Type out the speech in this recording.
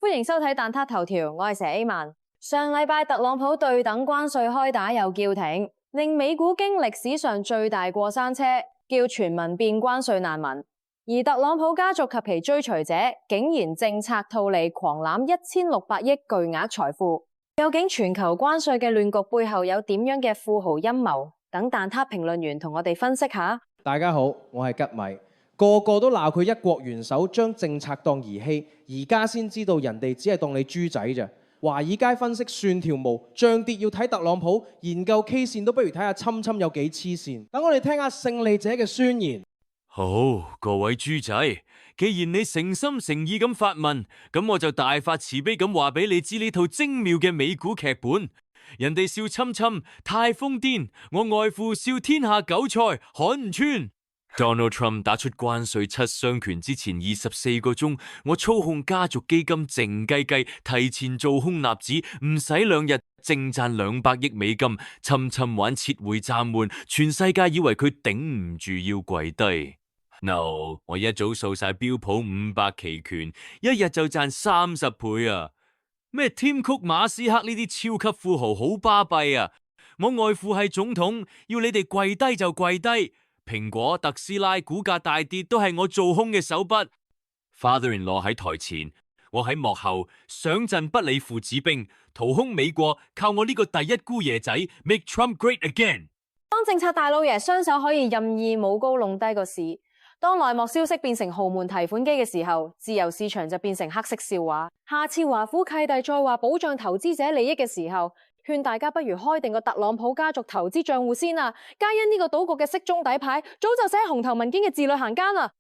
歡迎收睇蛋撻頭條，我係佘 A 曼。上禮拜特朗普對等關稅開打又叫停，令美股經歷史上最大過山車，叫全民變關稅難民。而特朗普家族及其追隨者竟然政策套利狂攬1600億巨額財富。究竟全球關稅嘅亂局背後有點樣嘅富豪陰謀？等蛋撻評論員同我哋分析下。大家好，我係吉米。個個都鬧佢一國元首將政策當兒戲，而家先知道人哋只係當你豬仔咋。華爾街分析算條毛，漲跌要睇特朗普，研究 K 線都不如睇下侵侵有幾黐線。等我哋聽下勝利者嘅宣言。好，各位豬仔，既然你誠心誠意咁發問，咁我就大發慈悲咁話俾你知呢套精妙嘅美股劇本。人哋笑侵侵太瘋癲，我外父笑天下韭菜看唔穿。Donald Trump 打出關稅七傷拳之前24個鐘，我操控家族基金靜雞雞提前做空納指，唔使2日淨賺200億美金，侵侵玩撤回暫緩，全世界以為佢頂唔住要跪低。No， 我一早掃晒標普500期權，一日就賺30倍啊！咩 Tim Cook、馬斯克呢啲超級富豪好巴閉啊！我外父係總統，要你哋跪低就跪低。蘋果、特斯拉股價大跌都係我做空嘅手筆。Father-in-law 喺台前，我喺幕後上陣不理父子兵，掏空美國，靠我呢個第一姑爺仔 Make Trump Great Again。當政策大老爺雙手可以任意舞高弄低個市，當內幕消息變成豪門提款機嘅時候，自由市場就變成黑色笑話。下次華府契弟再話保障投資者利益嘅時候，勸大家不如開定個特朗普家族投資賬戶先啊！皆因呢個賭局嘅色中底牌早就寫喺紅頭文件嘅字裏行間啦。